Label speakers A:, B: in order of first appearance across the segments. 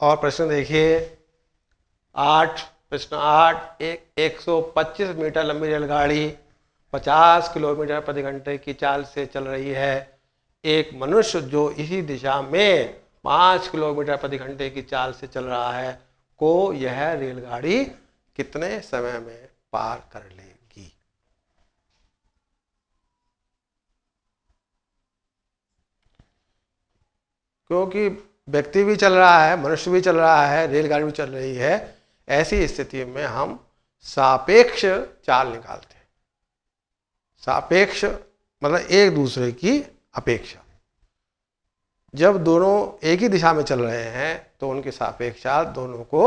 A: और प्रश्न देखिए 8, प्रश्न 8, एक 125 मीटर लंबी रेलगाड़ी 50 किलोमीटर प्रति घंटे की चाल से चल रही है। एक मनुष्य जो इसी दिशा में 5 किलोमीटर प्रति घंटे की चाल से चल रहा है को यह रेलगाड़ी कितने समय में पार कर लेगी। क्योंकि व्यक्ति भी चल रहा है, मनुष्य भी चल रहा है, रेलगाड़ी भी चल रही है, ऐसी स्थिति में हम सापेक्ष चाल निकालते हैं। सापेक्ष मतलब एक दूसरे की अपेक्षा। जब दोनों एक ही दिशा में चल रहे हैं तो उनकी सापेक्ष चाल दोनों को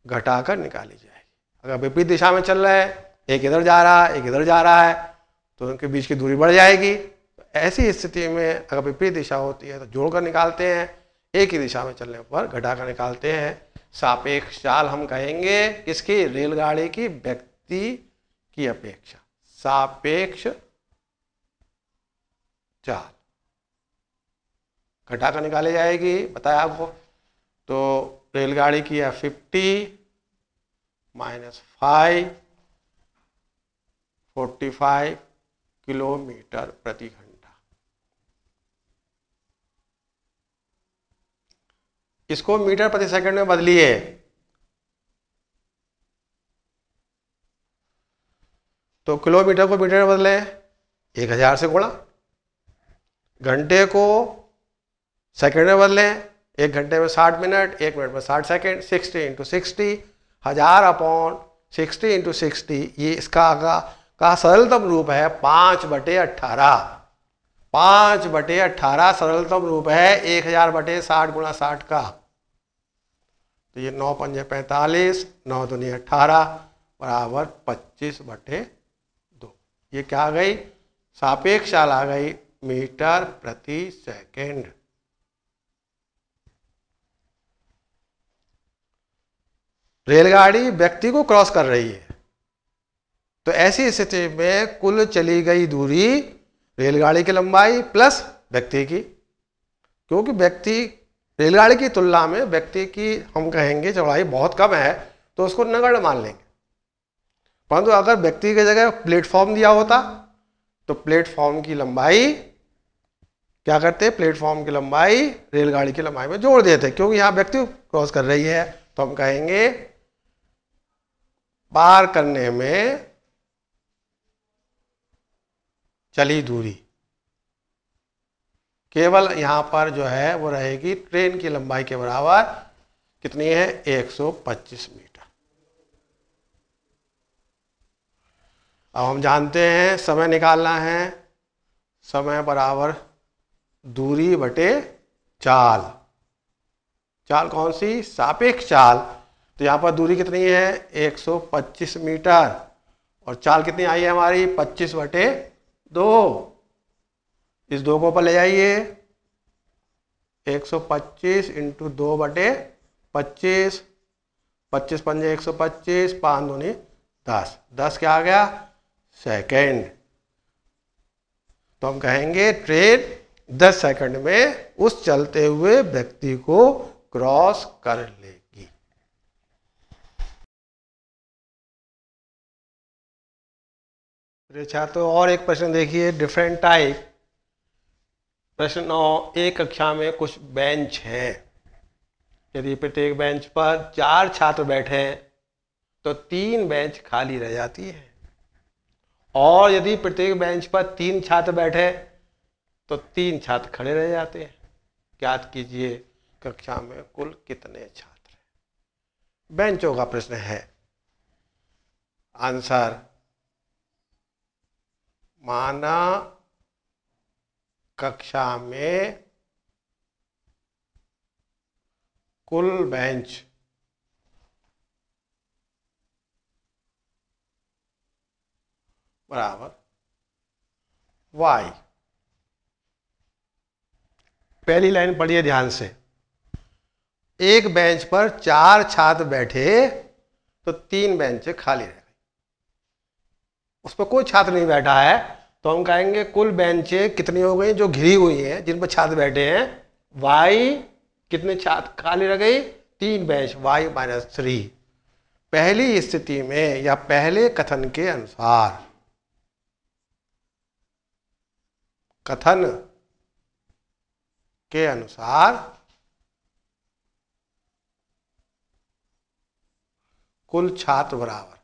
A: घटाकर निकाली जाएगी। अगर विपरीत दिशा में चल रहे हैं, एक इधर जा रहा है, एक इधर जा रहा है, तो उनके बीच की दूरी बढ़ जाएगी। ऐसी स्थिति में अगर विपरीत दिशा होती है तो जोड़कर निकालते हैं, एक ही दिशा में चलने पर घटाकर निकालते हैं। सापेक्ष चाल हम कहेंगे किसकी? रेलगाड़ी की व्यक्ति की अपेक्षा। सापेक्ष चाल घटाकर निकाली जाएगी, बताया आपको। तो रेलगाड़ी की है 50 माइनस 5 45 किलोमीटर प्रति घंटा। इसको मीटर प्रति सेकंड में बदलिए। तो किलोमीटर को मीटर में बदलें, 1000 से गुणा। घंटे को सेकंड में बदलें, 1 घंटे में 60 मिनट, 1 मिनट में 60 सेकंड। 60 × 60, 1000 अपॉन 60 × 60, ये इसका का सरलतम रूप है 5/18। 5/18 सरलतम रूप है 1000/60 × 60 का। तो ये 9 × 5 = 45, 9 × 2 = 18 बराबर 25/2। ये क्या आ गई? सापेक्ष चाल आ गई मीटर प्रति सेकंड। रेलगाड़ी व्यक्ति को क्रॉस कर रही है, तो ऐसी स्थिति में कुल चली गई दूरी रेलगाड़ी की लंबाई प्लस व्यक्ति की। क्योंकि व्यक्ति रेलगाड़ी की तुलना में व्यक्ति की हम कहेंगे चौड़ाई बहुत कम है, तो उसको नगण्य मान लेंगे। परंतु अगर व्यक्ति की जगह प्लेटफॉर्म दिया होता तो प्लेटफॉर्म की लंबाई क्या करते? प्लेटफॉर्म की लंबाई रेलगाड़ी की लंबाई में जोड़ देते, क्योंकि यहाँ व्यक्ति क्रॉस कर रही है। तो हम कहेंगे पार करने में चली दूरी केवल यहां पर जो है वो रहेगी ट्रेन की लंबाई के बराबर। कितनी है? 125 मीटर। अब हम जानते हैं समय निकालना है। समय बराबर दूरी बटे चाल। चाल कौन सी? सापेक्ष चाल। तो यहाँ पर दूरी कितनी है? 125 मीटर। और चाल कितनी आई है हमारी? 25/2। इस 2 को ऊपर ले जाइए। 125 × 2/25। 25 × 5 = 125, 5 × 2 = 10। 10 क्या आ गया? सेकंड। तो हम कहेंगे ट्रेन 10 सेकंड में उस चलते हुए व्यक्ति को क्रॉस कर लेगी। छात्रों और एक प्रश्न देखिए, डिफरेंट टाइप। प्रश्न 9, एक कक्षा में कुछ बेंच हैं। यदि प्रत्येक बेंच पर 4 छात्र बैठे हैं तो 3 बेंच खाली रह जाती है। और यदि प्रत्येक बेंच पर 3 छात्र बैठे तो 3 छात्र खड़े रह जाते हैं। ज्ञात कीजिए कक्षा में कुल कितने छात्र हैं। बेंचों का प्रश्न है। आंसर, माना कक्षा में कुल बेंच बराबर y। पहली लाइन पढ़िए ध्यान से। एक बेंच पर 4 छात्र बैठे तो 3 बेंच खाली रह गई। उस पर कोई छात्र नहीं बैठा है तो हम कहेंगे कुल बेंचें कितनी हो गई जो घिरी हुई हैं, जिन पर छात्र बैठे हैं, y कितने खाली रह गई? 3 बेंच, y-3। पहली स्थिति में या पहले कथन के अनुसार, कथन के अनुसार कुल छात्र बराबर,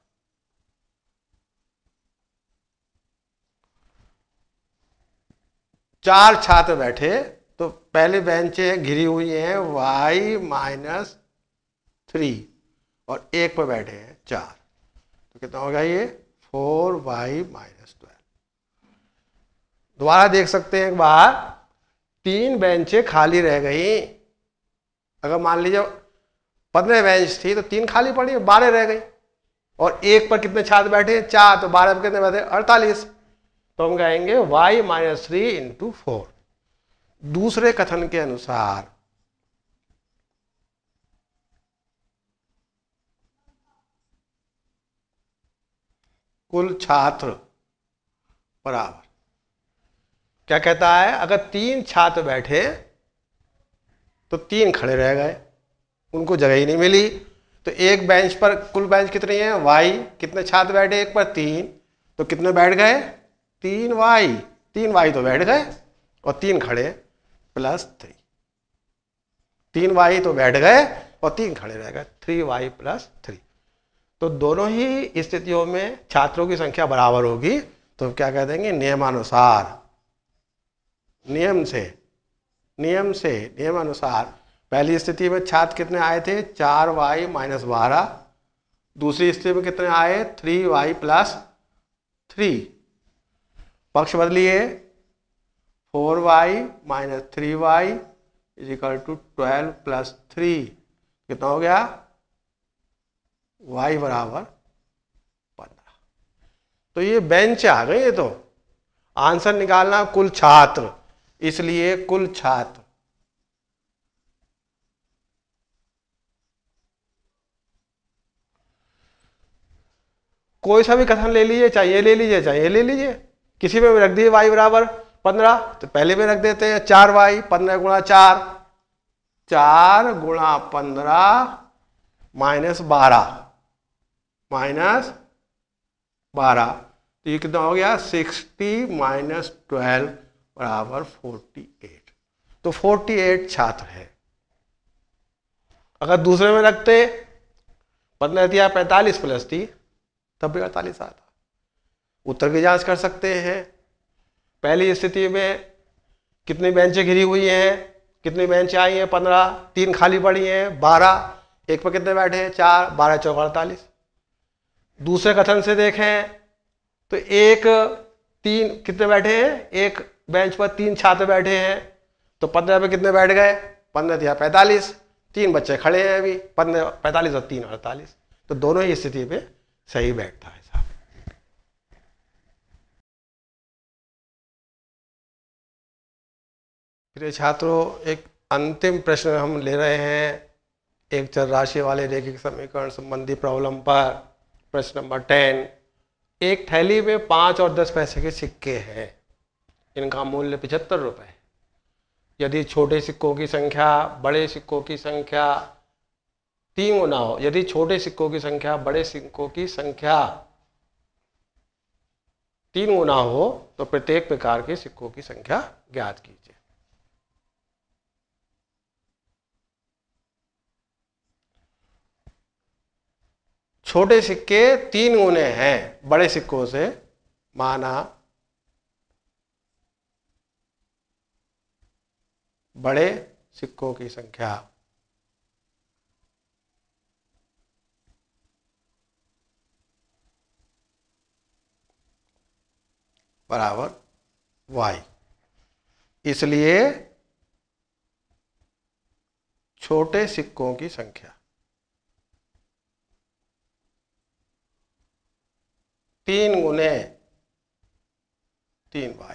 A: चार छात्र बैठे तो पहले बेंचें घिरी हुई हैं y-3 और एक पर बैठे हैं 4, तो कितना होगा ये? 4y-12। दोबारा देख सकते हैं एक बार, 3 बेंचें खाली रह गई। अगर मान लीजिए 15 बेंच थी तो 3 खाली पड़ी, 12 रह गई, और एक पर कितने छात्र बैठे? 4, तो 12 पर कितने बैठे? 48। तो हम कहेंगे y-3 इंटू 4। दूसरे कथन के अनुसार कुल छात्र बराबर, क्या कहता है? अगर 3 छात्र बैठे तो 3 खड़े रह गए, उनको जगह ही नहीं मिली, तो एक बेंच पर कुल बेंच कितनी है? y। कितने छात्र बैठे? एक पर 3, तो कितने बैठ गए? 3y। 3y तो बैठ गए और 3 खड़े +3। 3y तो बैठ गए और 3 खड़े रह गए, 3y + 3। तो दोनों ही स्थितियों में छात्रों की संख्या बराबर होगी, तो हम क्या कह देंगे? नियमानुसार, नियमानुसार पहली स्थिति में छात्र कितने आए थे? 4y-12। दूसरी स्थिति में कितने आए? 3y + 3। पक्ष बदलिए, 4y-3y = 12 + 3। कितना हो गया? y बराबर 15। तो ये बेंच आ गई। ये तो आंसर निकालना कुल छात्र, इसलिए कुल छात्र कोई सा भी कथन ले लीजिए, चाहे ये ले लीजिए चाहे ये ले लीजिए, किसी में भी रख दिए y बराबर 15, तो पहले में रख देते हैं 4y, 15 गुणा 4, 4 गुणा 15 -12, तो ये कितना हो गया? 60 - 12 बराबर 48। तो 48 छात्र है। अगर दूसरे में रखते 15 दिया 45 + 3, तब भी 48 आता। उत्तर की जांच कर सकते हैं। पहली स्थिति में कितनी बेंचें घिरी हुई हैं? कितनी बेंचें आई हैं? 15, 3 खाली पड़ी हैं 12, एक पर कितने बैठे हैं? 4, 12 × 4 = 48। दूसरे कथन से देखें तो 3 कितने बैठे हैं? एक बेंच पर 3 छात्र बैठे हैं, तो 15 पे कितने बैठ गए? 15 दिया 45, 3 बच्चे खड़े हैं अभी, 15, 45 और 3 48। तो दोनों ही स्थिति पे सही बैठता है साहब। प्रिय छात्रों, एक अंतिम प्रश्न हम ले रहे हैं एक चर राशि वाले रैखिक समीकरण संबंधी प्रॉब्लम पर। प्रश्न नंबर 10। एक थैली में 5 और 10 पैसे के सिक्के हैं, इनका मूल्य 75 रुपये। यदि छोटे सिक्कों की संख्या बड़े सिक्कों की संख्या 3 गुना हो, यदि छोटे सिक्कों की संख्या बड़े सिक्कों की संख्या 3 गुना हो, तो प्रत्येक प्रकार के सिक्कों की संख्या ज्ञात कीजिए। छोटे सिक्के 3 गुने हैं बड़े सिक्कों से, माना बड़े सिक्कों की संख्या बराबर y, इसलिए छोटे सिक्कों की संख्या 3 गुने 3y।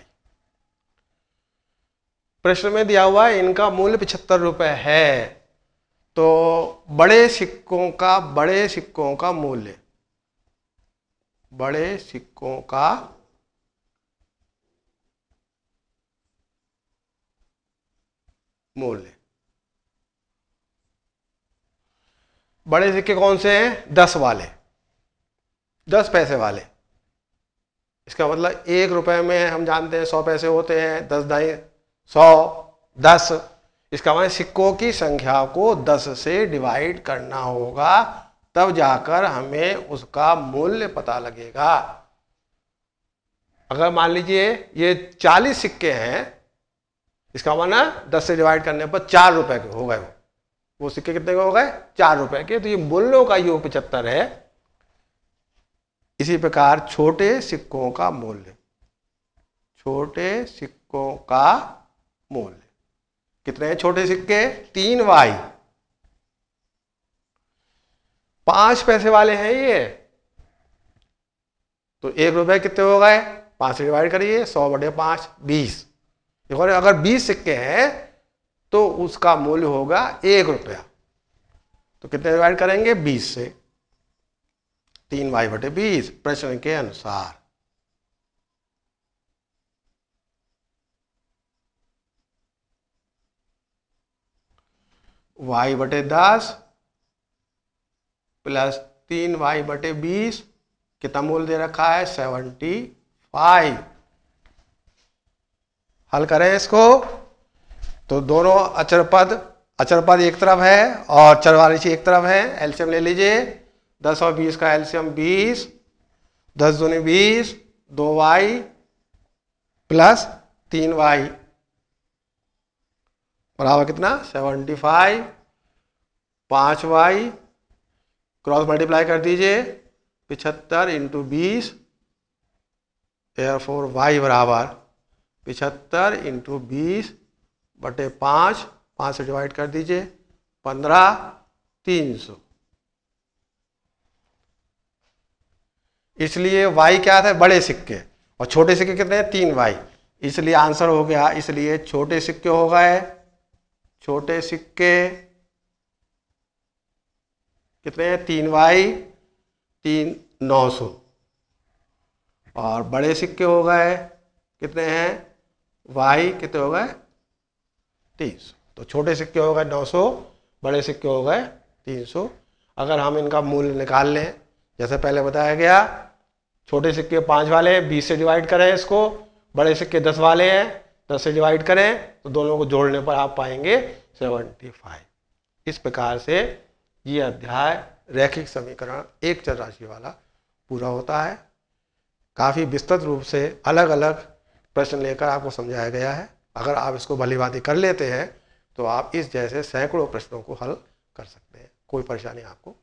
A: प्रश्न में दिया हुआ है इनका मूल्य 75 रुपये है, तो बड़े सिक्कों का मूल्य, बड़े सिक्कों का मूल्य बड़े सिक्के कौन से हैं? 10 वाले, 10 पैसे वाले। इसका मतलब 1 रुपए में हम जानते हैं 100 पैसे होते हैं, 10 दाई 100, 10। इसका मतलब सिक्कों की संख्या को 10 से डिवाइड करना होगा, तब जाकर हमें उसका मूल्य पता लगेगा। अगर मान लीजिए ये 40 सिक्के हैं, इसका मतलब 10 से डिवाइड करने पर 4 रुपए के हो गए। वो सिक्के कितने के हो गए? 4 रुपए के। तो ये मूल्यों का योग 75 है। इसी प्रकार छोटे सिक्कों का मूल्य, छोटे सिक्कों का मूल्य कितने हैं? छोटे सिक्के 3y, 5 पैसे वाले हैं ये। तो 1 रुपए कितने हो गए? 5 से डिवाइड करिए, 100/5 20। अगर 20 सिक्के हैं तो उसका मूल्य होगा 1 रुपया। तो कितने डिवाइड करेंगे? 20 से। 3y/20 प्रश्न के अनुसार। y/10 प्लस 3y/20 कितना मूल्य दे रखा है? 75। हल करें इसको तो दोनों अचर पद एक तरफ है और चरवारिशी एक तरफ है। एलसीएम ले लीजिए। 10 और 20 का एलसीएम 20, 10 दूनी 20, 2y प्लस 3y बराबर कितना? 75। 5y क्रॉस मल्टीप्लाई कर दीजिए, 75 × 20, therefore y बराबर 75 × 20/5, 5 से डिवाइड कर दीजिए, 15, 300। इसलिए y क्या था? बड़े सिक्के। और छोटे सिक्के कितने हैं? 3y। इसलिए आंसर हो गया। इसलिए छोटे सिक्के हो गए, छोटे सिक्के कितने हैं? 3y, 900। और बड़े सिक्के हो गए कितने हैं? y कितने हो गए? 300। तो छोटे सिक्के हो गए 900, बड़े सिक्के हो गए 300। अगर हम इनका मूल्य निकाल लें, जैसे पहले बताया गया, छोटे सिक्के 5 वाले हैं, 20 से डिवाइड करें इसको। बड़े सिक्के 10 वाले हैं, 10 से डिवाइड करें तो दोनों को जोड़ने पर आप पाएंगे 75। इस प्रकार से ये अध्याय रैखिक समीकरण एक चर राशि वाला पूरा होता है। काफ़ी विस्तृत रूप से अलग अलग प्रश्न लेकर आपको समझाया गया है। अगर आप इसको भलीभांति कर लेते हैं तो आप इस जैसे सैकड़ों प्रश्नों को हल कर सकते हैं। कोई परेशानी आपको